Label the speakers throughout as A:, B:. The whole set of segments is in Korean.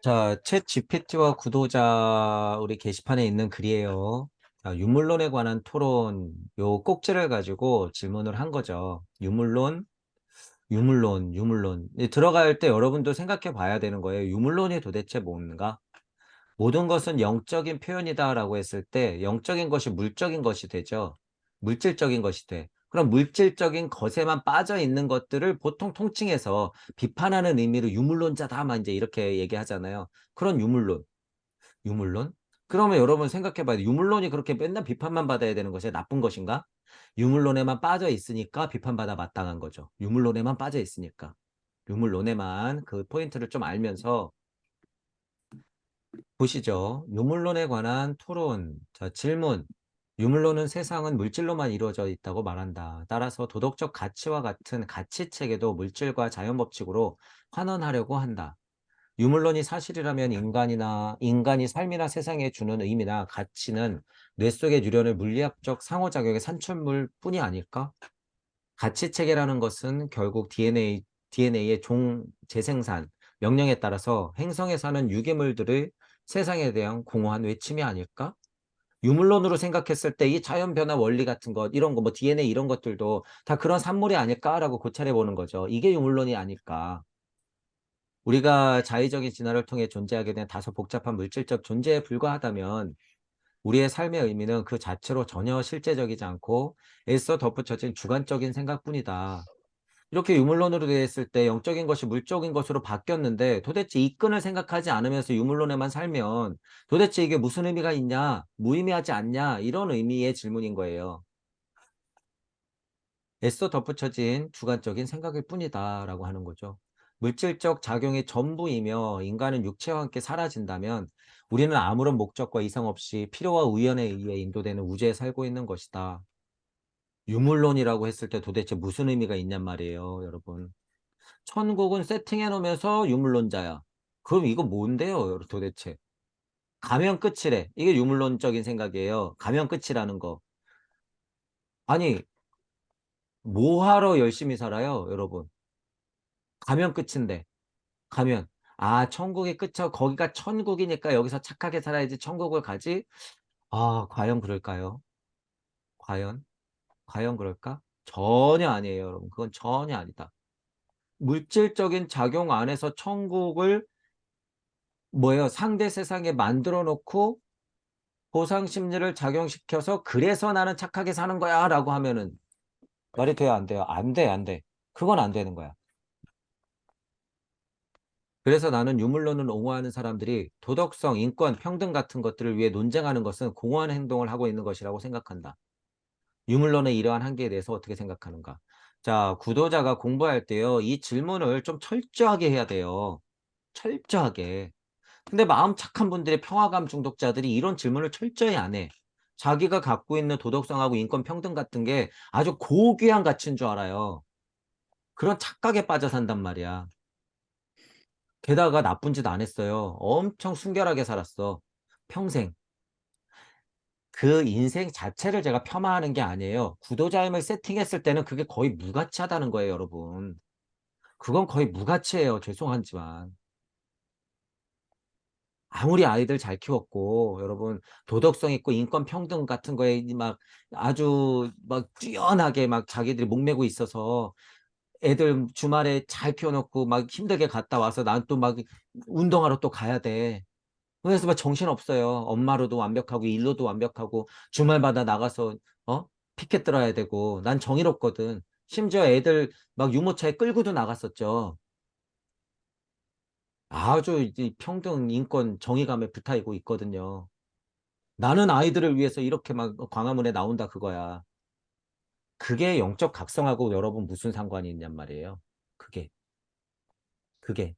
A: 자, 챗 GPT와 구도자 우리 게시판에 있는 글이에요. 자, 유물론에 관한 토론, 요 꼭지를 가지고 질문을 한 거죠. 유물론. 들어갈 때 여러분도 생각해 봐야 되는 거예요. 유물론이 도대체 뭔가? 모든 것은 영적인 표현이다라고 했을 때 영적인 것이 물적인 것이 되죠. 물질적인 것이 돼. 그럼 물질적인 것에만 빠져 있는 것들을 보통 통칭해서 비판하는 의미로 유물론자다만 이제 이렇게 얘기하잖아요. 그런 유물론? 그러면 여러분 생각해 봐요. 유물론이 그렇게 맨날 비판만 받아야 되는 것이 나쁜 것인가? 유물론에만 빠져 있으니까 비판받아 마땅한 거죠. 유물론에만 빠져 있으니까. 유물론에만 그 포인트를 좀 알면서 보시죠. 유물론에 관한 토론. 자, 질문. 유물론은 세상은 물질로만 이루어져 있다고 말한다. 따라서 도덕적 가치와 같은 가치체계도 물질과 자연법칙으로 환원하려고 한다. 유물론이 사실이라면 인간이 삶이나 세상에 주는 의미나 가치는 뇌 속에 유려는 물리학적 상호작용의 산출물 뿐이 아닐까? 가치체계라는 것은 결국 DNA의 재생산, 명령에 따라서 행성에 사는 유기물들의 세상에 대한 공허한 외침이 아닐까? 유물론으로 생각했을 때 이 자연 변화 원리 같은 것, 이런 거, 뭐 DNA 이런 것들도 다 그런 산물이 아닐까라고 고찰해 보는 거죠. 이게 유물론이 아닐까. 우리가 자의적인 진화를 통해 존재하게 된 다소 복잡한 물질적 존재에 불과하다면 우리의 삶의 의미는 그 자체로 전혀 실제적이지 않고 애써 덧붙여진 주관적인 생각뿐이다. 이렇게 유물론으로 되어 있을 때 영적인 것이 물적인 것으로 바뀌었는데 도대체 이 끈을 생각하지 않으면서 유물론에만 살면 도대체 이게 무슨 의미가 있냐? 무의미하지 않냐? 이런 의미의 질문인 거예요. 애써 덧붙여진 주관적인 생각일 뿐이다라고 하는 거죠. 물질적 작용이 전부이며 인간은 육체와 함께 사라진다면 우리는 아무런 목적과 이상 없이 필요와 우연에 의해 인도되는 우주에 살고 있는 것이다. 유물론이라고 했을 때 도대체 무슨 의미가 있냔 말이에요, 여러분. 천국은 세팅해 놓으면서 유물론자야. 그럼 이거 뭔데요, 도대체? 가면 끝이래. 이게 유물론적인 생각이에요. 가면 끝이라는 거. 아니, 뭐 하러 열심히 살아요, 여러분? 가면 끝인데. 가면. 아, 천국이 끝이야. 거기가 천국이니까 여기서 착하게 살아야지 천국을 가지? 아, 과연 그럴까요? 과연? 과연 그럴까? 전혀 아니에요, 여러분. 그건 전혀 아니다. 물질적인 작용 안에서 천국을 뭐예요? 상대 세상에 만들어 놓고 보상 심리를 작용시켜서 그래서 나는 착하게 사는 거야 라고 하면은 말이 돼요, 안 돼요? 안 돼, 안 돼. 그건 안 되는 거야. 그래서 나는 유물론을 옹호하는 사람들이 도덕성, 인권, 평등 같은 것들을 위해 논쟁하는 것은 공허한 행동을 하고 있는 것이라고 생각한다. 유물론의 이러한 한계에 대해서 어떻게 생각하는가? 자, 구도자가 공부할 때요, 이 질문을 좀 철저하게 해야 돼요. 철저하게. 근데 마음 착한 분들의 평화감 중독자들이 이런 질문을 철저히 안 해. 자기가 갖고 있는 도덕성하고 인권 평등 같은 게 아주 고귀한 가치인 줄 알아요. 그런 착각에 빠져 산단 말이야. 게다가 나쁜 짓 안 했어요. 엄청 순결하게 살았어. 평생. 그 인생 자체를 제가 폄하하는 게 아니에요. 구도자임을 세팅했을 때는 그게 거의 무가치하다는 거예요, 여러분. 그건 거의 무가치예요. 죄송하지만. 아무리 아이들 잘 키웠고 여러분 도덕성 있고 인권 평등 같은 거에 막 아주 막 뛰어나게 막 자기들이 목매고 있어서 애들 주말에 잘 키워놓고 막 힘들게 갔다 와서 난 또 막 운동하러 또 가야 돼. 그래서 막 정신없어요. 엄마로도 완벽하고 일로도 완벽하고 주말마다 나가서 피켓 들어야 되고 난 정의롭거든. 심지어 애들 막 유모차에 끌고도 나갔었죠. 아주 이 평등, 인권, 정의감에 불타고 있거든요. 나는 아이들을 위해서 이렇게 막 광화문에 나온다 그거야. 그게 영적 각성하고 여러분 무슨 상관이 있냔 말이에요. 그게, 그게.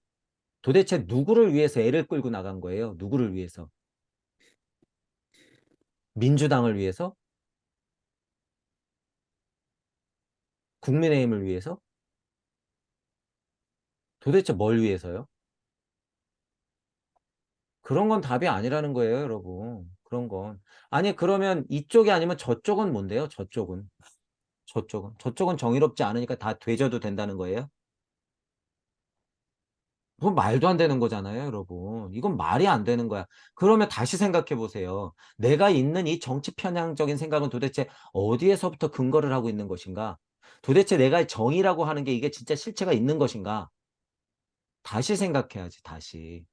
A: 도대체 누구를 위해서 애를 끌고 나간 거예요? 누구를 위해서? 민주당을 위해서? 국민의힘을 위해서? 도대체 뭘 위해서요? 그런 건 답이 아니라는 거예요, 여러분. 그런 건. 아니, 그러면 이쪽이 아니면 저쪽은 뭔데요? 저쪽은. 저쪽은. 저쪽은 정의롭지 않으니까 다 되져도 된다는 거예요? 그건 말도 안 되는 거잖아요, 여러분. 이건 말이 안 되는 거야. 그러면 다시 생각해 보세요. 내가 있는 이 정치 편향적인 생각은 도대체 어디에서부터 근거를 하고 있는 것인가? 도대체 내가 정의라고 하는 게 이게 진짜 실체가 있는 것인가? 다시 생각해야지, 다시.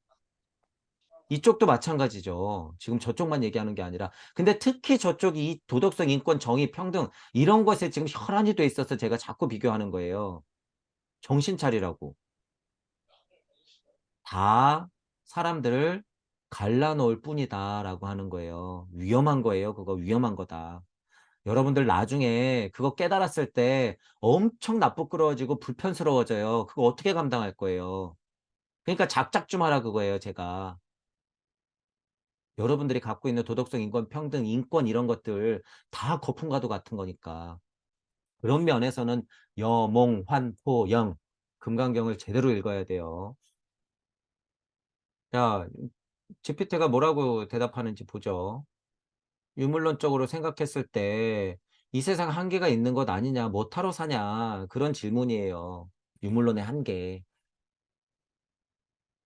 A: 이쪽도 마찬가지죠. 지금 저쪽만 얘기하는 게 아니라. 근데 특히 저쪽이 이 도덕성, 인권, 정의, 평등 이런 것에 지금 혈안이 돼 있어서 제가 자꾸 비교하는 거예요. 정신 차리라고. 다 사람들을 갈라놓을 뿐이다라고 하는 거예요. 위험한 거예요. 그거 위험한 거다. 여러분들 나중에 그거 깨달았을 때 엄청 나쁘끄러워지고 불편스러워져요. 그거 어떻게 감당할 거예요. 그러니까 작작 좀 하라 그거예요, 제가. 여러분들이 갖고 있는 도덕성, 인권, 평등, 인권 이런 것들 다 거품과도 같은 거니까. 그런 면에서는 여몽, 환, 포, 영. 금강경을 제대로 읽어야 돼요. 자, GPT가 뭐라고 대답하는지 보죠. 유물론적으로 생각했을 때 이 세상 한계가 있는 것 아니냐, 뭐 타러 사냐, 그런 질문이에요. 유물론의 한계.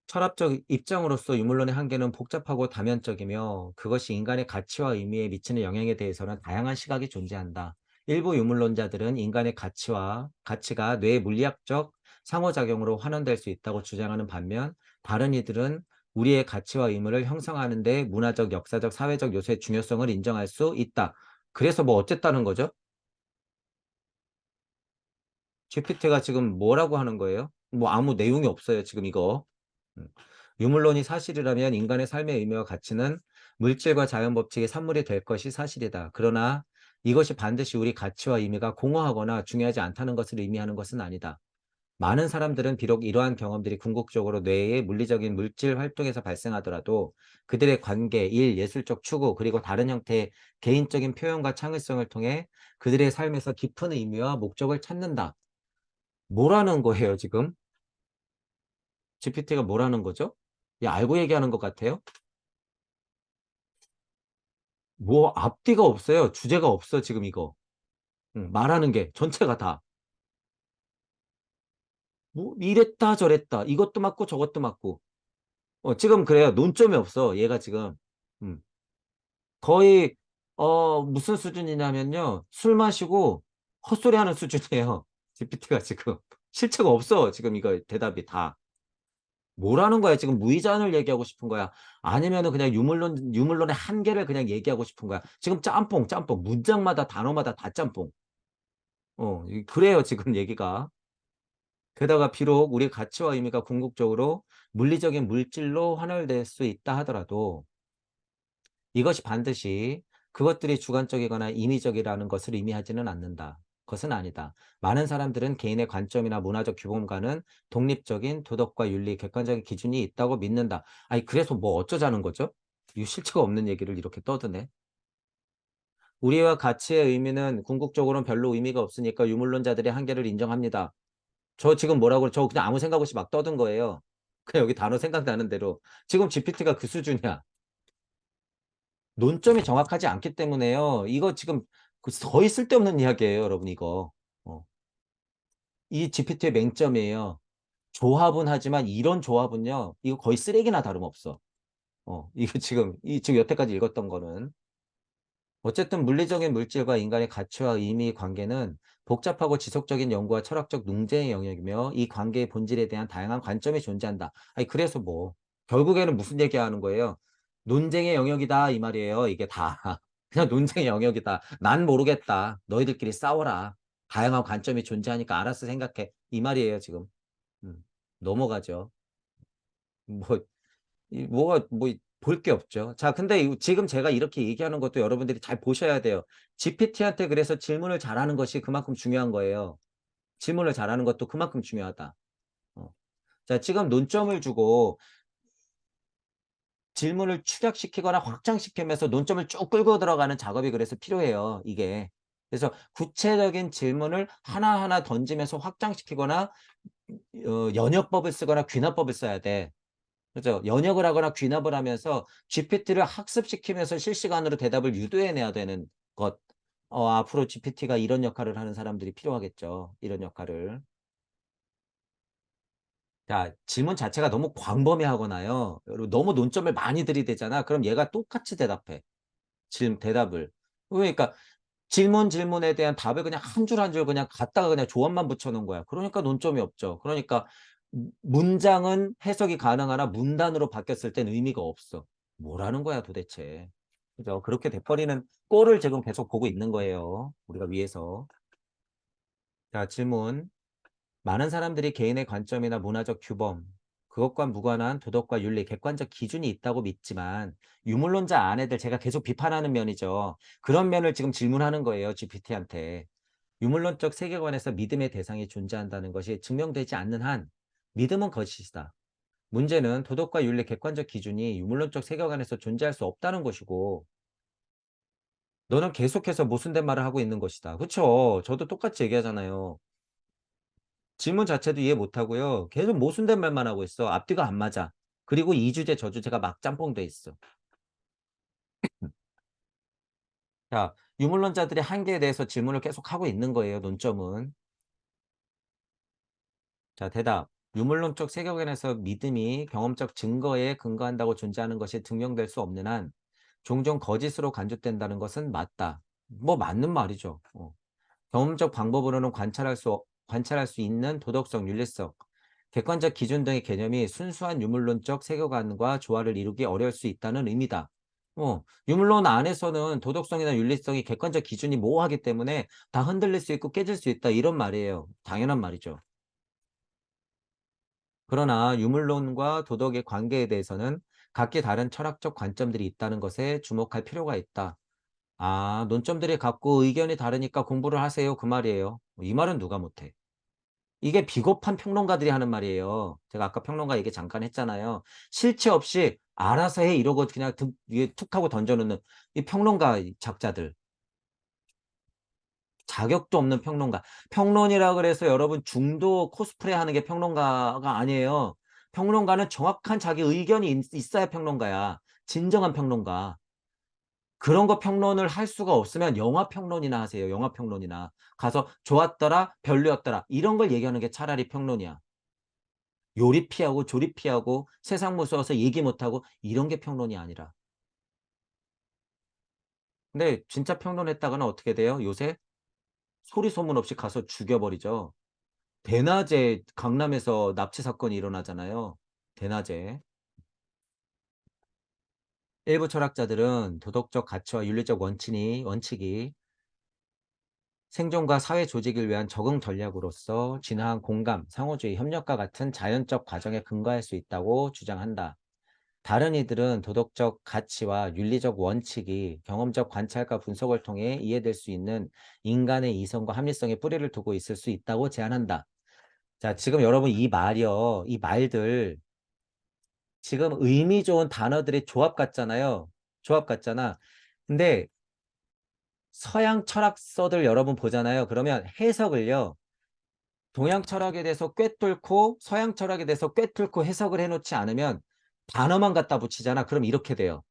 A: 철학적 입장으로서 유물론의 한계는 복잡하고 다면적이며 그것이 인간의 가치와 의미에 미치는 영향에 대해서는 다양한 시각이 존재한다. 일부 유물론자들은 인간의 가치가 뇌 물리학적 상호작용으로 환원될 수 있다고 주장하는 반면 다른 이들은 우리의 가치와 의무를 형성하는 데 문화적, 역사적, 사회적 요소의 중요성을 인정할 수 있다. 그래서 뭐 어쨌다는 거죠? GPT가 지금 뭐라고 하는 거예요? 뭐 아무 내용이 없어요, 지금 이거. 음. 유물론이 사실이라면 인간의 삶의 의미와 가치는 물질과 자연 법칙의 산물이 될 것이 사실이다. 그러나 이것이 반드시 우리 가치와 의미가 공허하거나 중요하지 않다는 것을 의미하는 것은 아니다. 많은 사람들은 비록 이러한 경험들이 궁극적으로 뇌의 물리적인 물질 활동에서 발생하더라도 그들의 관계, 일, 예술적 추구, 그리고 다른 형태의 개인적인 표현과 창의성을 통해 그들의 삶에서 깊은 의미와 목적을 찾는다. 뭐라는 거예요, 지금? GPT가 뭐라는 거죠? 야, 알고 얘기하는 것 같아요? 뭐 앞뒤가 없어요. 주제가 없어 지금 이거. 말하는 게 전체가 다. 뭐 이랬다 저랬다. 이것도 맞고 저것도 맞고. 지금 그래요. 논점이 없어. 얘가 지금. 음. 거의 무슨 수준이냐면요. 술 마시고 헛소리하는 수준이에요. GPT가 지금. 실체가 없어. 지금 이거 대답이 다. 뭐라는 거야? 지금 무의잔을 얘기하고 싶은 거야? 아니면은 그냥 유물론의 한계를 그냥 얘기하고 싶은 거야? 지금 짬뽕, 짬뽕. 문장마다 단어마다 다 짬뽕. 그래요, 지금 얘기가. 게다가 비록 우리 가치와 의미가 궁극적으로 물리적인 물질로 환원될 수 있다 하더라도 이것이 반드시 그것들이 주관적이거나 임의적이라는 것을 의미하지는 않는다. 그것은 아니다. 많은 사람들은 개인의 관점이나 문화적 규범과는 독립적인 도덕과 윤리, 객관적인 기준이 있다고 믿는다. 아니, 그래서 뭐 어쩌자는 거죠? 이 실체가 없는 얘기를 이렇게 떠드네. 우리와 가치의 의미는 궁극적으로는 별로 의미가 없으니까 유물론자들의 한계를 인정합니다. 저 지금 뭐라고, 저 그냥 아무 생각 없이 막 떠든 거예요. 그냥 여기 단어 생각나는 대로. 지금 GPT가 그 수준이야. 논점이 정확하지 않기 때문에요. 이거 지금 거의 쓸데없는 이야기예요, 여러분, 이거. 어. 이 GPT의 맹점이에요. 조합은 하지만 이런 조합은요, 이거 거의 쓰레기나 다름없어. 이거 지금 여태까지 읽었던 거는. 어쨌든 물리적인 물질과 인간의 가치와 의미 관계는 복잡하고 지속적인 연구와 철학적 논쟁의 영역이며 이 관계의 본질에 대한 다양한 관점이 존재한다. 아니, 그래서 뭐, 결국에는 무슨 얘기하는 거예요? 논쟁의 영역이다, 이 말이에요. 이게 다. 그냥 논쟁의 영역이다. 난 모르겠다. 너희들끼리 싸워라. 다양한 관점이 존재하니까 알아서 생각해. 이 말이에요, 지금. 음, 넘어가죠. 뭐, 뭐가 뭐 볼 게 없죠. 자, 근데 지금 제가 이렇게 얘기하는 것도 여러분들이 잘 보셔야 돼요. GPT한테 그래서 질문을 잘하는 것이 그만큼 중요한 거예요. 질문을 잘하는 것도 그만큼 중요하다. 어. 자, 지금 논점을 주고 질문을 축약시키거나 확장시키면서 논점을 쭉 끌고 들어가는 작업이 그래서 필요해요. 이게. 그래서 구체적인 질문을 하나하나 던지면서 확장시키거나 연역법을 쓰거나 귀납법을 써야 돼. 그죠? 연역을 하거나 귀납을 하면서 GPT를 학습시키면서 실시간으로 대답을 유도해내야 되는 것. 앞으로 GPT가 이런 역할을 하는 사람들이 필요하겠죠. 이런 역할을. 자, 질문 자체가 너무 광범위하거나요. 그리고 너무 논점을 많이 들이대잖아. 그럼 얘가 똑같이 대답해. 대답을. 그러니까 질문에 대한 답을 그냥 한 줄 한 줄 그냥 갖다가 그냥 조합만 붙여 놓은 거야. 그러니까 논점이 없죠. 그러니까 문장은 해석이 가능하나 문단으로 바뀌었을 땐 의미가 없어. 뭐라는 거야 도대체. 그죠? 그렇게 돼 버리는 꼴을 지금 계속 보고 있는 거예요, 우리가 위에서. 자, 질문. 많은 사람들이 개인의 관점이나 문화적 규범, 그것과 무관한 도덕과 윤리, 객관적 기준이 있다고 믿지만 유물론자 아내들 제가 계속 비판하는 면이죠. 그런 면을 지금 질문하는 거예요, GPT한테. 유물론적 세계관에서 믿음의 대상이 존재한다는 것이 증명되지 않는 한 믿음은 거짓이다. 문제는 도덕과 윤리 객관적 기준이 유물론적 세계관에서 존재할 수 없다는 것이고 너는 계속해서 모순된 말을 하고 있는 것이다. 그쵸? 저도 똑같이 얘기하잖아요. 질문 자체도 이해 못하고요. 계속 모순된 말만 하고 있어. 앞뒤가 안 맞아. 그리고 이 주제 저 주제가 막 짬뽕돼 있어. 자, 유물론자들의 한계에 대해서 질문을 계속 하고 있는 거예요, 논점은. 자, 대답. 유물론적 세계관에서 믿음이 경험적 증거에 근거한다고 존재하는 것이 증명될 수 없는 한 종종 거짓으로 간주된다는 것은 맞다. 뭐 맞는 말이죠. 경험적 방법으로는 관찰할 수 있는 도덕성, 윤리성, 객관적 기준 등의 개념이 순수한 유물론적 세계관과 조화를 이루기 어려울 수 있다는 의미다. 유물론 안에서는 도덕성이나 윤리성이 객관적 기준이 모호하기 때문에 다 흔들릴 수 있고 깨질 수 있다. 이런 말이에요. 당연한 말이죠. 그러나 유물론과 도덕의 관계에 대해서는 각기 다른 철학적 관점들이 있다는 것에 주목할 필요가 있다. 아, 논점들이 같고 의견이 다르니까 공부를 하세요. 그 말이에요. 이 말은 누가 못해. 이게 비겁한 평론가들이 하는 말이에요. 제가 아까 평론가 얘기 잠깐 했잖아요. 실체 없이 알아서 해 이러고 그냥 위에 툭 하고 던져놓는 이 평론가 작자들. 자격도 없는 평론가. 평론이라 그래서 여러분 중도 코스프레 하는 게 평론가가 아니에요. 평론가는 정확한 자기 의견이 있어야 평론가야. 진정한 평론가. 그런 거 평론을 할 수가 없으면 영화 평론이나 하세요. 영화 평론이나. 가서 좋았더라, 별로였더라. 이런 걸 얘기하는 게 차라리 평론이야. 요리 피하고 조리 피하고 세상 무서워서 얘기 못하고 이런 게 평론이 아니라. 근데 진짜 평론했다가는 어떻게 돼요? 요새 소리 소문 없이 가서 죽여버리죠. 대낮에 강남에서 납치 사건이 일어나잖아요. 대낮에. 일부 철학자들은 도덕적 가치와 윤리적 원칙이 생존과 사회 조직을 위한 적응 전략으로서 진화한 공감, 상호주의, 협력과 같은 자연적 과정에 근거할 수 있다고 주장한다. 다른 이들은 도덕적 가치와 윤리적 원칙이 경험적 관찰과 분석을 통해 이해될 수 있는 인간의 이성과 합리성에 뿌리를 두고 있을 수 있다고 제안한다. 자, 지금 여러분 이 말이요. 이 말들 지금 의미 좋은 단어들의 조합 같잖아요. 조합 같잖아. 근데 서양 철학서들 여러분 보잖아요. 그러면 해석을요. 동양 철학에 대해서 꿰뚫고 서양 철학에 대해서 꿰뚫고 해석을 해놓지 않으면 단어만 갖다 붙이잖아. 그럼 이렇게 돼요.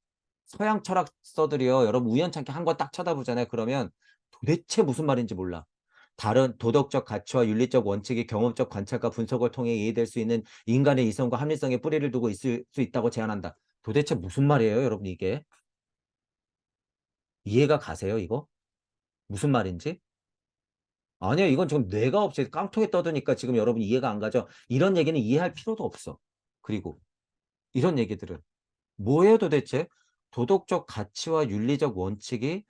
A: 서양 철학서들이요. 여러분 우연찮게 한 권 딱 쳐다보잖아요. 그러면 도대체 무슨 말인지 몰라. 다른 도덕적 가치와 윤리적 원칙이 경험적 관찰과 분석을 통해 이해될 수 있는 인간의 이성과 합리성에 뿌리를 두고 있을 수 있다고 제안한다. 도대체 무슨 말이에요, 여러분 이게? 이해가 가세요, 이거? 무슨 말인지? 아니요, 이건 지금 뇌가 없이 깡통에 떠드니까 지금 여러분 이해가 안 가죠? 이런 얘기는 이해할 필요도 없어. 그리고 이런 얘기들은. 뭐예요 도대체? 도덕적 가치와 윤리적 원칙이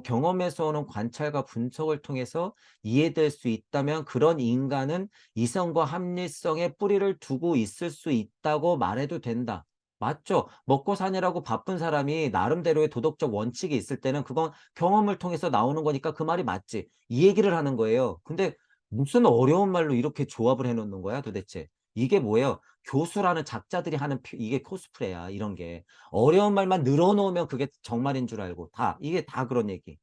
A: 경험에서 오는 관찰과 분석을 통해서 이해될 수 있다면 그런 인간은 이성과 합리성에 뿌리를 두고 있을 수 있다고 말해도 된다. 맞죠? 먹고 사느라고 바쁜 사람이 나름대로의 도덕적 원칙이 있을 때는 그건 경험을 통해서 나오는 거니까 그 말이 맞지. 이 얘기를 하는 거예요. 근데 무슨 어려운 말로 이렇게 조합을 해 놓는 거야 도대체. 이게 뭐예요? 교수라는 작자들이 하는 이게 코스프레야 이런 게. 어려운 말만 늘어놓으면 그게 정말인 줄 알고 이게 다 그런 얘기.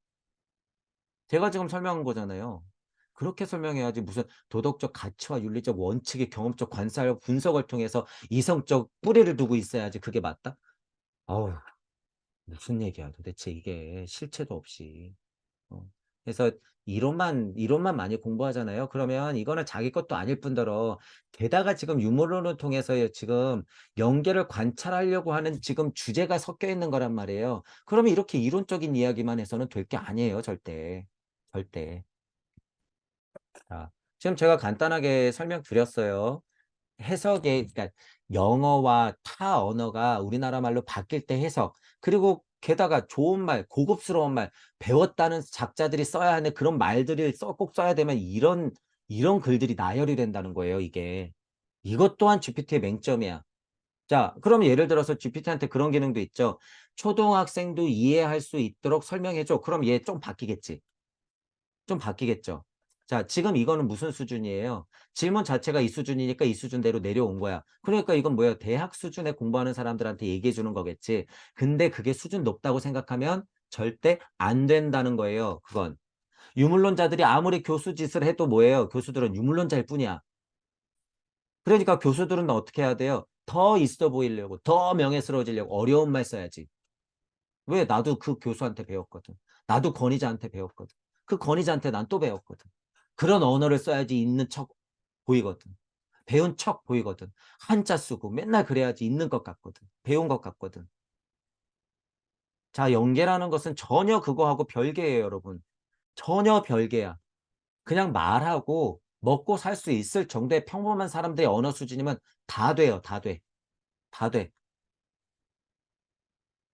A: 제가 지금 설명한 거잖아요. 그렇게 설명해야지 무슨 도덕적 가치와 윤리적 원칙의 경험적 관찰 분석을 통해서 이성적 뿌리를 두고 있어야지 그게 맞다? 어우 무슨 얘기야 도대체 이게 실체도 없이. 어. 그래서 이론만 많이 공부하잖아요. 그러면 이거는 자기 것도 아닐 뿐더러 게다가 지금 유머론을 통해서 지금 연계를 관찰하려고 하는 지금 주제가 섞여 있는 거란 말이에요. 그러면 이렇게 이론적인 이야기만 해서는 될 게 아니에요, 절대. 절대. 자, 지금 제가 간단하게 설명드렸어요. 해석의 그러니까 영어와 타 언어가 우리나라 말로 바뀔 때 해석 그리고 게다가 좋은 말, 고급스러운 말, 배웠다는 작자들이 써야 하는 그런 말들을 꼭 써야 되면 이런 글들이 나열이 된다는 거예요, 이게. 이것 또한 GPT의 맹점이야. 자, 그럼 예를 들어서 GPT한테 그런 기능도 있죠. 초등학생도 이해할 수 있도록 설명해 줘. 그럼 얘 좀 바뀌겠지. 좀 바뀌겠죠. 자, 지금 이거는 무슨 수준이에요? 질문 자체가 이 수준이니까 이 수준대로 내려온 거야. 그러니까 이건 뭐예요? 대학 수준에 공부하는 사람들한테 얘기해 주는 거겠지. 근데 그게 수준 높다고 생각하면 절대 안 된다는 거예요. 그건. 유물론자들이 아무리 교수 짓을 해도 뭐예요? 교수들은 유물론자일 뿐이야. 그러니까 교수들은 어떻게 해야 돼요? 더 있어 보이려고, 더 명예스러워지려고 어려운 말 써야지. 왜? 나도 그 교수한테 배웠거든. 나도 권위자한테 배웠거든. 그 권위자한테 난 또 배웠거든. 그런 언어를 써야지 있는 척 보이거든. 배운 척 보이거든. 한자 쓰고 맨날 그래야지 있는 것 같거든. 배운 것 같거든. 자, 연계라는 것은 전혀 그거하고 별개예요, 여러분. 전혀 별개야. 그냥 말하고 먹고 살 수 있을 정도의 평범한 사람들의 언어 수준이면 다 돼요, 다 돼. 다 돼.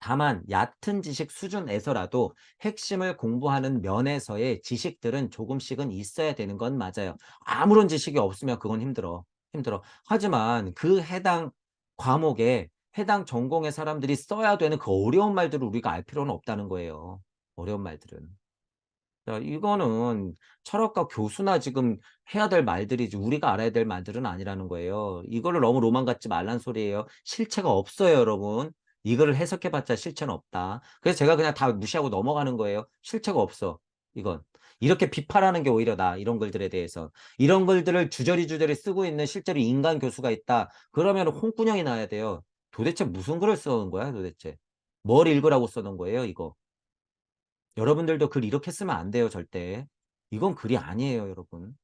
A: 다만 얕은 지식 수준에서라도 핵심을 공부하는 면에서의 지식들은 조금씩은 있어야 되는 건 맞아요. 아무런 지식이 없으면 그건 힘들어. 힘들어. 하지만 그 해당 과목에 해당 전공의 사람들이 써야 되는 그 어려운 말들을 우리가 알 필요는 없다는 거예요. 어려운 말들은. 자, 이거는 철학과 교수나 지금 해야 될 말들이지 우리가 알아야 될 말들은 아니라는 거예요. 이거를 너무 로만 갖지 말란 소리예요. 실체가 없어요, 여러분. 이거를 해석해 봤자 실체는 없다. 그래서 제가 그냥 다 무시하고 넘어가는 거예요. 실체가 없어. 이건. 이렇게 비판하는 게 오히려 이런 글들에 대해서. 이런 글들을 주저리 쓰고 있는 실제로 인간 교수가 있다. 그러면 홍군형이 나야 돼요. 도대체 무슨 글을 써놓은 거야, 도대체. 뭘 읽으라고 써놓은 거예요, 이거. 여러분들도 글 이렇게 쓰면 안 돼요, 절대. 이건 글이 아니에요, 여러분.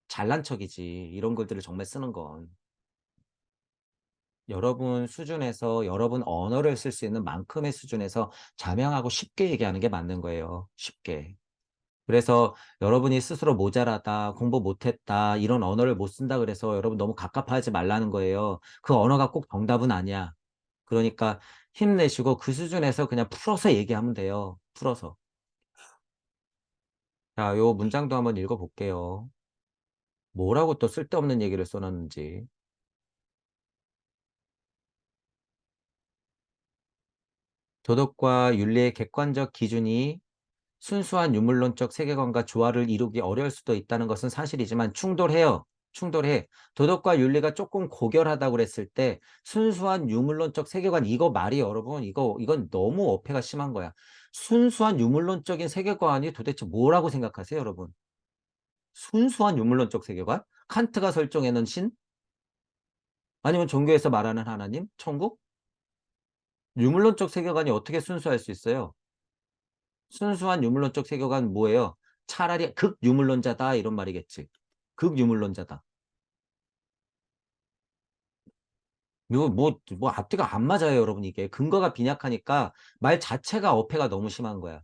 A: 잘난 척이지. 이런 글들을 정말 쓰는 건. 여러분 수준에서 여러분 언어를 쓸 수 있는 만큼의 수준에서 자명하고 쉽게 얘기하는 게 맞는 거예요. 쉽게. 그래서 여러분이 스스로 모자라다, 공부 못했다, 이런 언어를 못 쓴다 그래서 여러분 너무 갑갑하지 말라는 거예요. 그 언어가 꼭 정답은 아니야. 그러니까 힘내시고 그 수준에서 그냥 풀어서 얘기하면 돼요. 풀어서. 자, 요 문장도 한번 읽어 볼게요. 뭐라고 또 쓸데없는 얘기를 써 놨는지. 도덕과 윤리의 객관적 기준이 순수한 유물론적 세계관과 조화를 이루기 어려울 수도 있다는 것은 사실이지만 충돌해요. 충돌해. 도덕과 윤리가 조금 고결하다고 그랬을 때 순수한 유물론적 세계관 이거 말이 여러분 이건 너무 어폐가 심한 거야. 순수한 유물론적인 세계관이 도대체 뭐라고 생각하세요, 여러분? 순수한 유물론적 세계관? 칸트가 설정해 놓은 신? 아니면 종교에서 말하는 하나님? 천국? 유물론적 세계관이 어떻게 순수할 수 있어요? 순수한 유물론적 세계관 뭐예요? 차라리 극유물론자다 이런 말이겠지. 극유물론자다. 이거 뭐 앞뒤가 안 맞아요, 여러분 이게. 근거가 빈약하니까 말 자체가 어폐가 너무 심한 거야.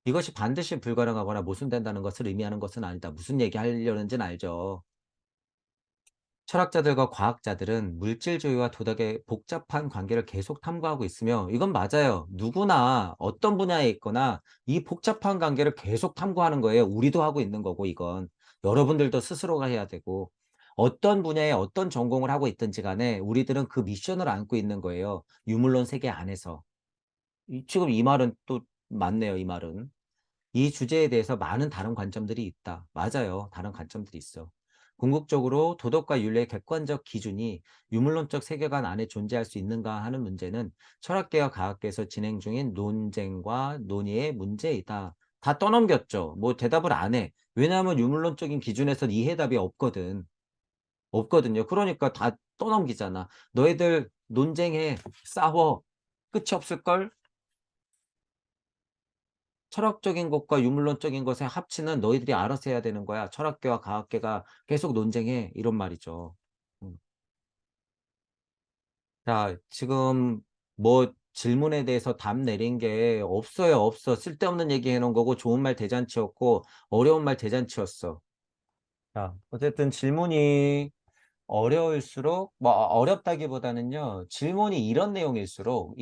A: 이것이 반드시 불가능하거나 모순된다는 것을 의미하는 것은 아니다. 무슨 얘기 하려는지는 알죠. 철학자들과 과학자들은 물질주의와 도덕의 복잡한 관계를 계속 탐구하고 있으며 이건 맞아요. 누구나 어떤 분야에 있거나 이 복잡한 관계를 계속 탐구하는 거예요. 우리도 하고 있는 거고 이건. 여러분들도 스스로가 해야 되고 어떤 분야에 어떤 전공을 하고 있든지 간에 우리들은 그 미션을 안고 있는 거예요. 유물론 세계 안에서. 지금 이 말은 또 맞네요. 이 말은. 이 주제에 대해서 많은 다른 관점들이 있다. 맞아요. 다른 관점들이 있어. 궁극적으로 도덕과 윤리의 객관적 기준이 유물론적 세계관 안에 존재할 수 있는가 하는 문제는 철학계와 과학계에서 진행 중인 논쟁과 논의의 문제이다. 다 떠넘겼죠. 뭐 대답을 안 해. 왜냐하면 유물론적인 기준에선 이 해답이 없거든. 없거든요. 그러니까 다 떠넘기잖아. 너희들 논쟁해. 싸워. 끝이 없을걸? 철학적인 것과 유물론적인 것의 합치는 너희들이 알아서 해야 되는 거야. 철학계와 과학계가 계속 논쟁해." 이런 말이죠. 음. 자, 지금 뭐 질문에 대해서 답 내린 게 없어요, 없어. 쓸데없는 얘기 해 놓은 거고 좋은 말 대잔치였고 어려운 말 대잔치였어. 자, 어쨌든 질문이 어려울수록 뭐 어렵다기보다는요. 질문이 이런 내용일수록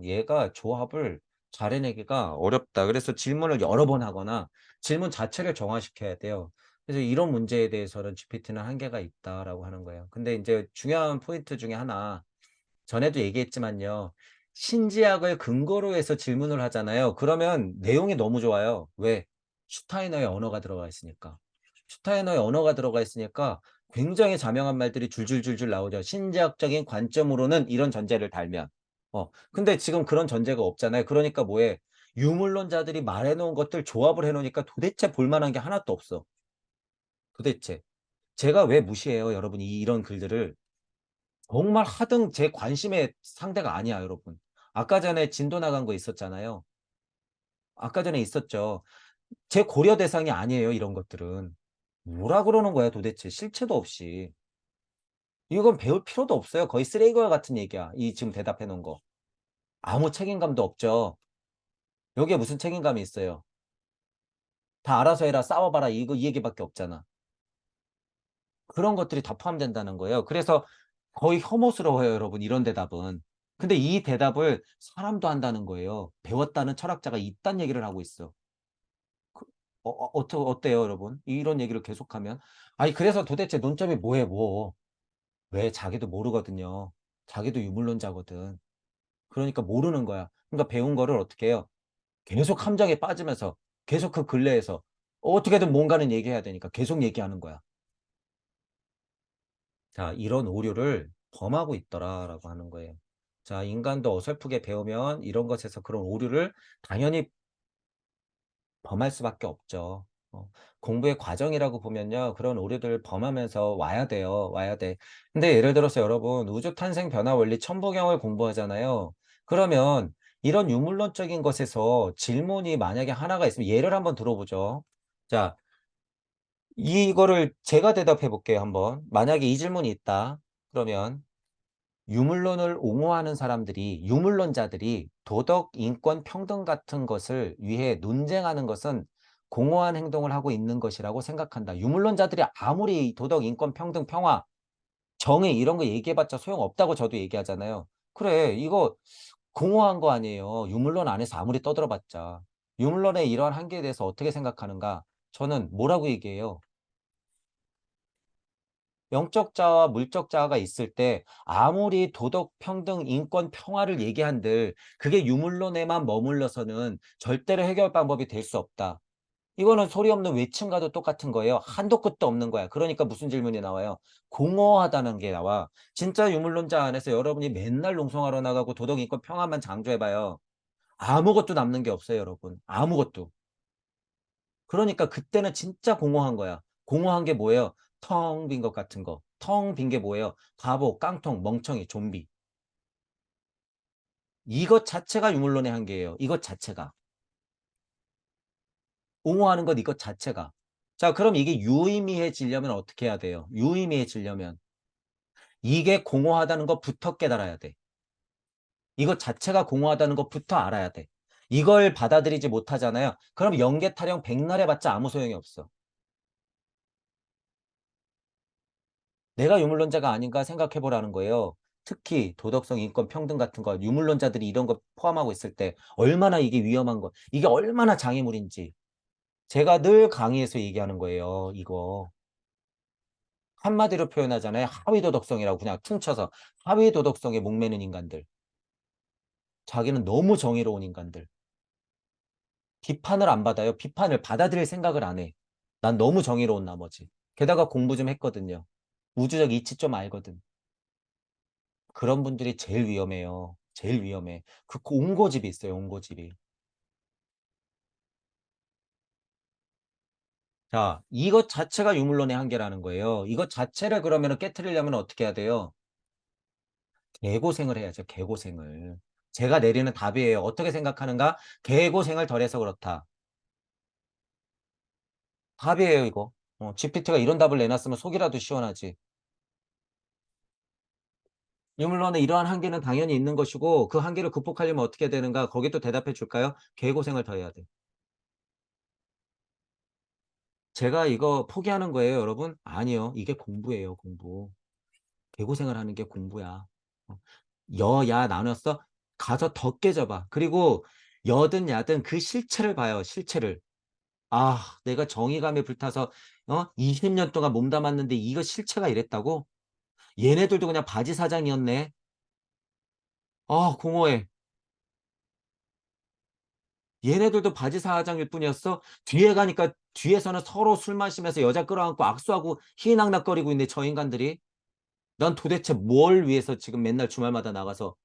A: 얘가 조합을 잘 해내기가 어렵다. 그래서 질문을 여러 번 하거나 질문 자체를 정화시켜야 돼요. 그래서 이런 문제에 대해서는 GPT는 한계가 있다라고 하는 거예요. 근데 인제 중요한 포인트 중에 하나 전에도 얘기했지만요. 신지학을 근거로 해서 질문을 하잖아요. 그러면 내용이 너무 좋아요. 왜? 슈타이너의 언어가 들어가 있으니까. 슈타이너의 언어가 들어가 있으니까 굉장히 자명한 말들이 줄줄줄줄 나오죠. 신지학적인 관점으로는 이런 전제를 달면. 근데 지금 그런 전제가 없잖아요. 그러니까 뭐해? 유물론자들이 말해 놓은 것들 조합을 해 놓으니까 도대체 볼 만한 게 하나도 없어. 도대체. 제가 왜 무시해요, 여러분 이런 글들을. 정말 하등 제 관심의 상대가 아니야 여러분. 아까 전에 진도 나간 거 있었잖아요. 아까 전에 있었죠. 제 고려 대상이 아니에요 이런 것들은. 뭐라 그러는 거야 도대체 실체도 없이. 이건 배울 필요도 없어요. 거의 쓰레기와 같은 얘기야 이 지금 대답해 놓은 거. 아무 책임감도 없죠. 여기에 무슨 책임감이 있어요. "다 알아서 해라. 싸워 봐라." 이거 이 얘기밖에 없잖아. 그런 것들이 다 포함된다는 거예요. 그래서 거의 혐오스러워요 여러분 이런 대답은. 근데 이 대답을 사람도 한다는 거예요. 배웠다는 철학자가 있다는 얘기를 하고 있어. 그 어때요 여러분? 이런 얘기를 계속하면? 아니 그래서 도대체 논점이 뭐해 뭐. 왜 자기도 모르거든요. 자기도 유물론자거든. 그러니까 모르는 거야. 그러니까 배운 거를 어떻게 해요? 계속 함정에 빠지면서 계속 그 근래에서 어떻게든 뭔가는 얘기해야 되니까 계속 얘기하는 거야. 자, "이런 오류를 범하고 있더라."라고 하는 거예요. 자, 인간도 어설프게 배우면 이런 것에서 그런 오류를 당연히 범할 수밖에 없죠. 공부의 과정이라고 보면요. 그런 오류들을 범하면서 와야 돼요. 와야 돼. 근데 예를 들어서 여러분 우주 탄생 변화 원리 천부경을 공부하잖아요. 그러면 이런 유물론적인 것에서 질문이 만약에 하나가 있으면 예를 한번 들어보죠. 자, 이거를 제가 대답해 볼게요 한번. 만약에 이 질문이 있다. 그러면 유물론을 옹호하는 사람들이 유물론자들이 도덕, 인권, 평등 같은 것을 위해 논쟁하는 것은 공허한 행동을 하고 있는 것이라고 생각한다. 유물론자들이 아무리 도덕, 인권, 평등, 평화, 정의 이런 거 얘기해봤자 소용없다고 저도 얘기하잖아요. 그래, 이거 공허한 거 아니에요. 유물론 안에서 아무리 떠들어봤자. 유물론의 이러한 한계에 대해서 어떻게 생각하는가? 저는 뭐라고 얘기해요? 영적 자아와 물적 자아가 있을 때 아무리 도덕, 평등, 인권, 평화를 얘기한들 그게 유물론에만 머물러서는 절대로 해결 방법이 될 수 없다. 이거는 소리 없는 외침과도 똑같은 거예요. 한도 끝도 없는 거야. 그러니까 무슨 질문이 나와요? 공허하다는 게 나와. 진짜 유물론자 안에서 여러분이 맨날 농성하러 나가고 도덕, 인권, 평화만 강조해 봐요. 아무것도 남는 게 없어요, 여러분. 아무것도. 그러니까 그때는 진짜 공허한 거야. 공허한 게 뭐예요? 텅 빈 것 같은 거. 텅 빈 게 뭐예요? 바보, 깡통, 멍청이, 좀비. 이것 자체가 유물론의 한계예요. 이것 자체가. 옹호하는 것 이것 자체가. 자, 그럼 이게 유의미해지려면 어떻게 해야 돼요? 유의미해지려면 이게 공허하다는 것부터 깨달아야 돼. 이것 자체가 공허하다는 것부터 알아야 돼. 이걸 받아들이지 못하잖아요. 그럼 영계 타령 백날 해봤자 아무 소용이 없어. 내가 유물론자가 아닌가 생각해 보라는 거예요. 특히 도덕성, 인권, 평등 같은 거 유물론자들이 이런 거 포함하고 있을 때 얼마나 이게 위험한 거 이게 얼마나 장애물인지 제가 늘 강의에서 얘기하는 거예요 이거. 한마디로 표현하잖아요. 하위 도덕성이라고 그냥 퉁쳐서 하위 도덕성에 목매는 인간들. 자기는 너무 정의로운 인간들. 비판을 안 받아요. 비판을 받아들일 생각을 안 해. 난 너무 정의로운 나머지. 게다가 공부 좀 했거든요. 우주적 이치 좀 알거든. 그런 분들이 제일 위험해요. 제일 위험해. 그 옹고집이 있어요, 옹고집이. 자, 이것 자체가 유물론의 한계라는 거예요. 이것 자체를 그러면은 깨트리려면 어떻게 해야 돼요? 개고생을 해야죠, 개고생을. 제가 내리는 답이에요. 어떻게 생각하는가? 개고생을 덜해서 그렇다. 답이에요, 이거. GPT가 이런 답을 내놨으면 속이라도 시원하지. 유물론에 이러한 한계는 당연히 있는 것이고 그 한계를 극복하려면 어떻게 되는가? 거기도 대답해 줄까요? 개고생을 더 해야 돼. 제가 이거 포기하는 거예요, 여러분? 아니요. 이게 공부예요, 공부. 개고생을 하는 게 공부야. 어. 야 나눴어? 가서 더 깨져 봐. 그리고 여든 야든 그 실체를 봐요, 실체를. 아, 내가 정의감에 불타서 20년 동안 몸담았는데 이거 실체가 이랬다고? 얘네들도 그냥 바지 사장이었네. 아, 공허해. 얘네들도 바지 사장일 뿐이었어? 뒤에 가니까 뒤에서는 서로 술 마시면서 여자 끌어안고 악수하고 희희낙낙거리고 있네, 저 인간들이. 난 도대체 뭘 위해서 지금 맨날 주말마다 나가서.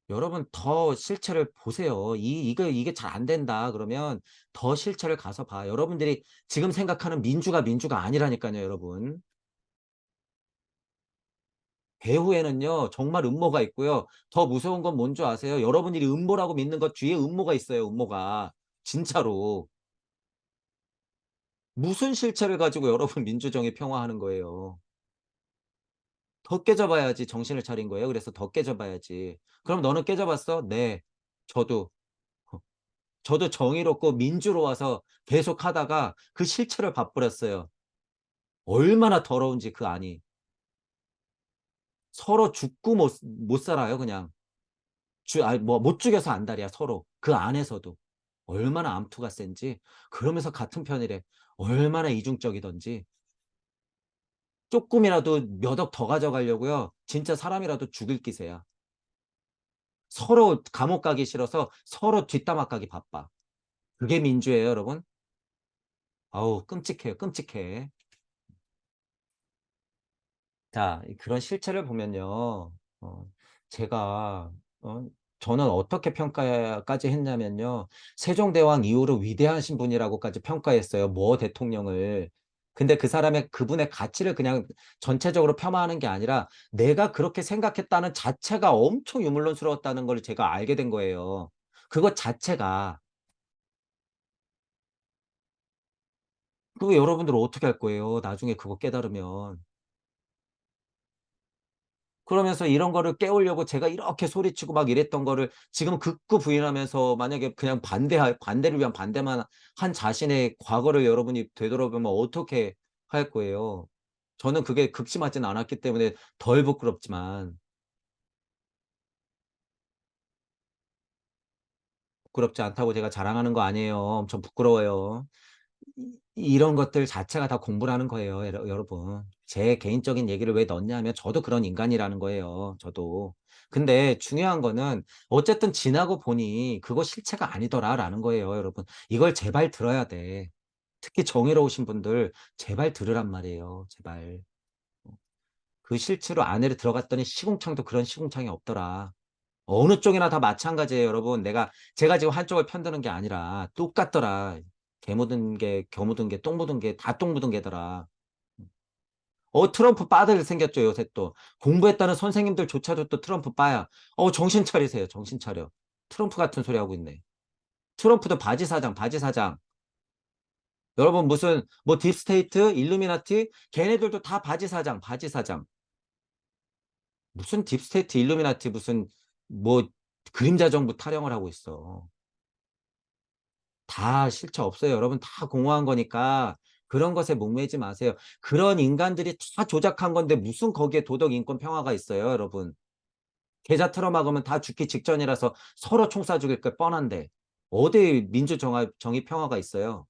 A: 여러분 더 실체를 보세요. 이게 잘 안 된다 그러면 더 실체를 가서 봐. 여러분들이 지금 생각하는 민주가 아니라니까요, 여러분. 배후에는요 정말 음모가 있고요. 더 무서운 건 뭔 줄 아세요? 여러분들이 음모라고 믿는 것 뒤에 음모가 있어요, 음모가. 진짜로. 무슨 실체를 가지고 여러분 민주정의 평화하는 거예요. 더 깨져 봐야지 정신을 차린 거예요. 그래서 더 깨져 봐야지. 그럼 너는 깨져 봤어? 네. 저도. 어 저도 정의롭고 민주로워서 계속하다가 그 실체를 봐 버렸어요. 얼마나 더러운지 그 안이. 서로 죽고 못 살아요 그냥. 아이 뭐 못 죽여서 안달이야 서로. 그 안에서도. 얼마나 암투가 센지. 그러면서 같은 편이래. 얼마나 이중적이던지. 쪼끔이라도 몇 억 더 가져가려고요. 진짜 사람이라도 죽일 기세야. 서로 감옥 가기 싫어서 서로 뒷담화 까기 바빠. 그게 민주예요 여러분? 아우 끔찍해요, 끔찍해. 자 그런 실체를 보면요. 어 제가 어 저는 어떻게 평가까지 했냐면요. 세종대왕 이후로 위대하신 분이라고까지 평가했어요, 모 대통령을. 근데 그분의 가치를 그냥 전체적으로 폄하하는 게 아니라 내가 그렇게 생각했다는 자체가 엄청 유물론스러웠다는 걸 제가 알게 된 거예요. 그것 자체가. 그거 여러분들 어떻게 할 거예요, 나중에 그거 깨달으면. 그러면서 이런 거를 깨우려고 제가 이렇게 소리치고 막 이랬던 거를 지금 극구 부인하면서 만약에 그냥 반대를 위한 반대만 한 자신의 과거를 여러분이 되돌아보면 어떻게 할 거예요? 저는 그게 극심하진 않았기 때문에 덜 부끄럽지만 부끄럽지 않다고 제가 자랑하는 거 아니에요. 엄청 부끄러워요. 이런 것들 자체가 다 공부라는 거예요, 여러분. 제 개인적인 얘기를 왜 넣냐 하면 저도 그런 인간이라는 거예요, 저도. 근데 중요한 거는 어쨌든 지나고 보니 '그거 실체가 아니더라.'라는 거예요, 여러분. 이걸 제발 들어야 돼. 특히 정의로우신 분들 제발 들으란 말이에요, 제발. 어 그 실체로 안으로 들어갔더니 시궁창도 그런 시궁창이 없더라. 어느 쪽이나 다 마찬가지예요, 여러분. 제가 지금 한쪽을 편드는 게 아니라 똑같더라. 개 묻은 개, 겨묻은 개, 똥 묻은 개 다 똥 묻은 개더라. 트럼프 빠들 생겼죠, 요새 또. 공부했다는 선생님들조차도 또 트럼프 빠야. 정신 차리세요, 정신 차려. 트럼프 같은 소리 하고 있네. 트럼프도 바지 사장, 바지 사장. 여러분 무슨 뭐 딥스테이트, 일루미나티 걔네들도 다 바지 사장, 바지 사장. 무슨 딥스테이트, 일루미나티 무슨 뭐 그림자 정부 타령을 하고 있어. 다 실체 없어요. 여러분 다 공허한 거니까 그런 것에 목매지 마세요. 그런 인간들이 다 조작한 건데 무슨 거기에 도덕, 인권, 평화가 있어요, 여러분. 계좌 틀어막으면 다 죽기 직전이라서 서로 총 쏴 죽일 게 뻔한데 어디 정의, 평화가 있어요.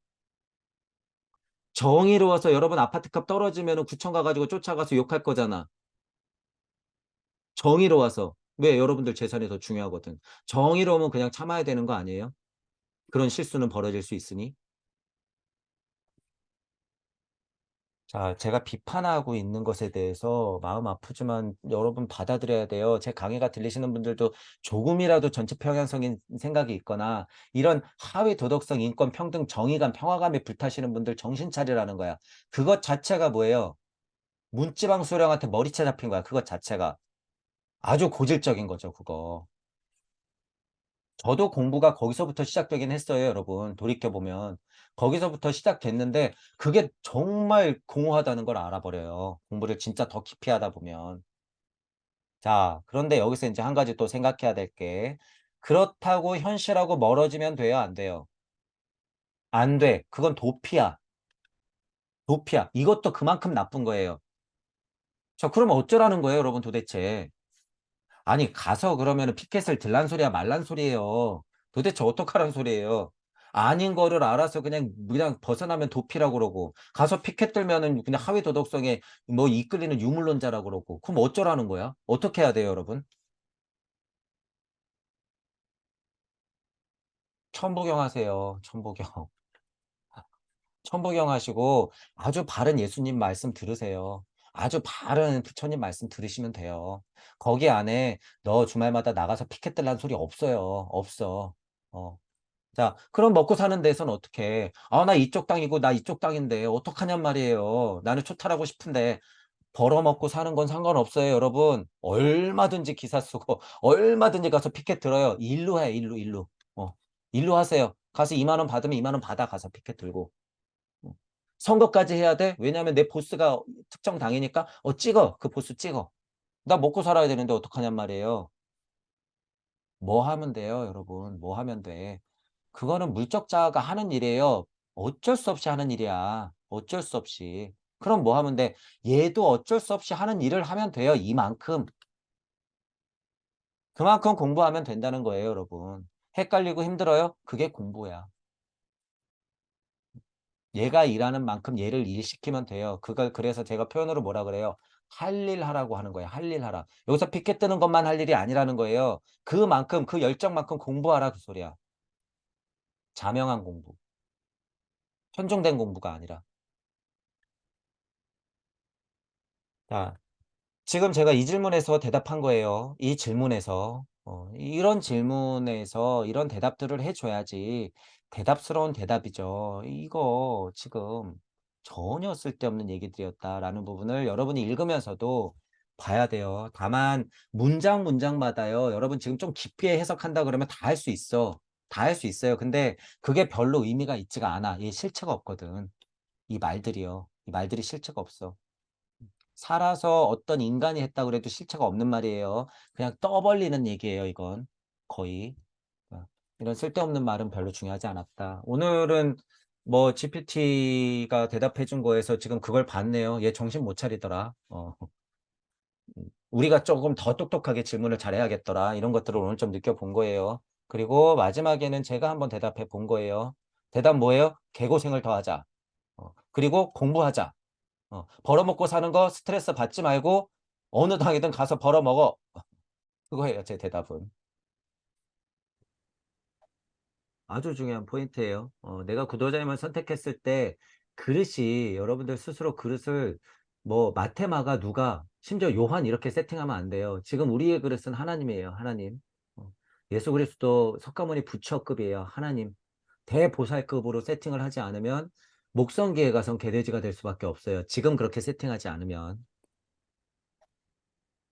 A: 정의로워서 여러분 아파트값 떨어지면은 구청 가 가지고 쫓아가서 욕할 거잖아. 정의로워서. 왜? 여러분들 재산이 더 중요하거든. 정의로우면 그냥 참아야 되는 거 아니에요? 그런 실수는 벌어질 수 있으니. 자, 제가 비판하고 있는 것에 대해서 마음 아프지만 여러분 받아들여야 돼요. 제 강의가 들리시는 분들도 조금이라도 전체 평행성인 생각이 있거나 이런 하위 도덕성, 인권, 평등, 정의감, 평화감에 불타시는 분들 정신 차리라는 거야. 그것 자체가 뭐예요? 문지방 수령한테 머리채 잡힌 거야. 그것 자체가. 아주 고질적인 거죠, 그거. 저도 공부가 거기서부터 시작되긴 했어요, 여러분. 돌이켜보면. 거기서부터 시작됐는데, 그게 정말 공허하다는 걸 알아버려요. 공부를 진짜 더 깊이 하다 보면. 자, 그런데 여기서 이제 한 가지 또 생각해야 될 게, 그렇다고 현실하고 멀어지면 돼요, 안 돼요? 안 돼. 그건 도피야. 도피야. 이것도 그만큼 나쁜 거예요. 저, 그러면 어쩌라는 거예요, 여러분 도대체? 아니, 가서 그러면은 피켓을 들란 소리야, 말란 소리예요. 도대체 어떡하란 소리예요? 아닌 거를 알아서 그냥 벗어나면 도피라고 그러고, 가서 피켓 들면은 그냥 하위 도덕성에 뭐 이끌리는 유물론자라고 그러고, 그럼 어쩌라는 거야? 어떻게 해야 돼요, 여러분? 천부경 하세요, 천부경. 천부경 하시고, 아주 바른 예수님 말씀 들으세요. 아주 바른 부처님 말씀 들으시면 돼요. 거기 안에 너 주말마다 나가서 피켓 들란 소리 없어요. 없어. 어. 자, 그럼 먹고 사는 데선 어떻게? 아, 나 이쪽 땅이고 나 이쪽 땅인데 어떡하냔 말이에요. 나는 초탈하고 싶은데 벌어먹고 사는 건 상관없어요, 여러분. 얼마든지 기사 쓰고 얼마든지 가서 피켓 들어요. 일로 해, 일로, 일로. 어, 일로 하세요. 가서 2만 원 받으면 2만 원 받아 가서 피켓 들고. 어. 선거까지 해야 돼? 왜냐하면 내 보스가 특정 당이니까 찍어. 그 보스 찍어. 나 먹고 살아야 되는데 어떡하냔 말이에요. 뭐 하면 돼요, 여러분? 뭐 하면 돼? 그거는 물적자가 하는 일이에요. 어쩔 수 없이 하는 일이야. 어쩔 수 없이. 그럼 뭐 하면 돼? 얘도 어쩔 수 없이 하는 일을 하면 돼요. 이만큼. 그만큼 공부하면 된다는 거예요, 여러분. 헷갈리고 힘들어요? 그게 공부야. 얘가 일하는 만큼 얘를 일시키면 돼요. 그걸 그래서 제가 표현으로 뭐라 그래요? 할 일 하라고 하는 거예요. 할 일 하라. 여기서 피켓 뜨는 것만 할 일이 아니라는 거예요. 그만큼 그 열정만큼 공부하라 그 소리야. 자명한 공부. 편중된 공부가 아니라. 자, 지금 제가 이 질문에서 대답한 거예요. 이 질문에서. 이런 질문에서 이런 대답들을 해줘야지 대답스러운 대답이죠. 이거 지금 전혀 쓸데없는 얘기들이었다라는 부분을 여러분이 읽으면서도 봐야 돼요. 다만 문장 문장마다요. 여러분 지금 좀 깊이 해석한다 그러면 다 할 수 있어. 다 할 수 있어요. 근데 그게 별로 의미가 있지가 않아. 이 실체가 없거든. 이 말들이요. 이 말들이 실체가 없어. 살아서 어떤 인간이 했다 그래도 실체가 없는 말이에요. 그냥 떠벌리는 얘기예요, 이건. 거의. 이런 쓸데없는 말은 별로 중요하지 않았다. 오늘은 뭐 GPT가 대답해 준 거에서 지금 그걸 봤네요. 얘 정신 못 차리더라. 우리가 조금 더 똑똑하게 질문을 잘해야겠더라. 이런 것들을 오늘 좀 느껴본 거예요. 그리고 마지막에는 제가 한번 대답해 본 거예요. 대답 뭐예요? 개고생을 더 하자. 그리고 공부하자. 벌어먹고 사는 거 스트레스 받지 말고 어느 당이든 가서 벌어먹어. 그거예요, 제 대답은. 아주 중요한 포인트예요. 내가 구도자님을 선택했을 때 그릇이 여러분들 스스로 그릇을 뭐 마테마가 누가 심지어 요한 이렇게 세팅하면 안 돼요. 지금 우리의 그릇은 하나님이에요. 하나님. 예수 그리스도 석가모니 부처급이에요. 하나님. 대보살급으로 세팅을 하지 않으면 목성기에 가선 개돼지가 될 수밖에 없어요. 지금 그렇게 세팅하지 않으면.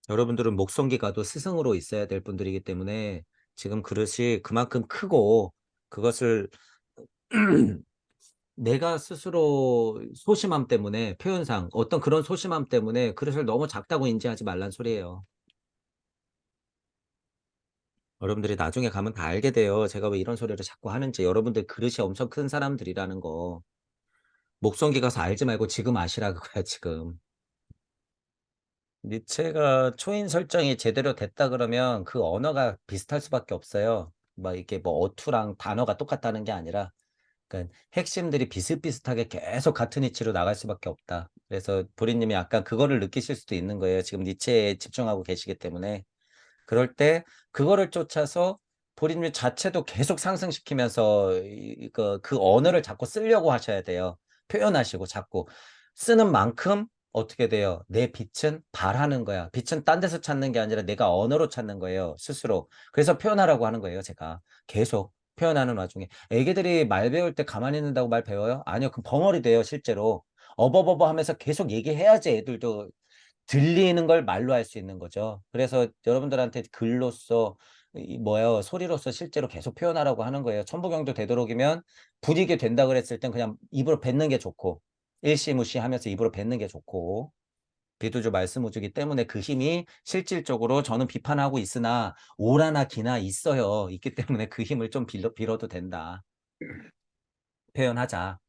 A: 여러분들은 목성기 가도 스승으로 있어야 될 분들이기 때문에 지금 그릇이 그만큼 크고 그것을 내가 스스로 소심함 때문에 표현상 어떤 그런 소심함 때문에 그릇을 너무 작다고 인지하지 말란 소리예요. 여러분들이 나중에 가면 다 알게 돼요. 제가 왜 이런 소리를 자꾸 하는지. 여러분들 그릇이 엄청 큰 사람들이라는 거. 목성기 가서 알지 말고 지금 아시라 그거야, 지금. 니체가 초인 설정이 제대로 됐다 그러면 그 언어가 비슷할 수밖에 없어요. 막 이게 뭐 어투랑 단어가 똑같다는 게 아니라 그러니까 핵심들이 비슷비슷하게 계속 같은 위치로 나갈 수밖에 없다. 그래서 보리님이 약간 그거를 느끼실 수도 있는 거예요. 지금 니체에 집중하고 계시기 때문에. 그럴 때 그거를 쫓아서 본인 자체도 계속 상승시키면서 그 언어를 자꾸 쓰려고 하셔야 돼요. 표현하시고 자꾸 쓰는 만큼 어떻게 돼요? 내 빛은 발하는 거야. 빛은 딴 데서 찾는 게 아니라 내가 언어로 찾는 거예요. 스스로. 그래서 표현하라고 하는 거예요. 제가 계속 표현하는 와중에. 애기들이 말 배울 때 가만히 있는다고 말 배워요? 아니요. 그 벙어리 돼요. 실제로. 어버버버 하면서 계속 얘기해야지 애들도 들리는 걸 말로 할 수 있는 거죠. 그래서 여러분들한테 글로써 소리로써 실제로 계속 표현하라고 하는 거예요. 천부경도 되도록이면 분위기 된다 그랬을 땐 그냥 입으로 뱉는 게 좋고 일시무시하면서 입으로 뱉는 게 좋고 비두주 말씀우주기 때문에 그 힘이 실질적으로 저는 비판하고 있으나 오라나 기나 있어요. 있기 때문에 그 힘을 좀 빌어도 된다. 표현하자.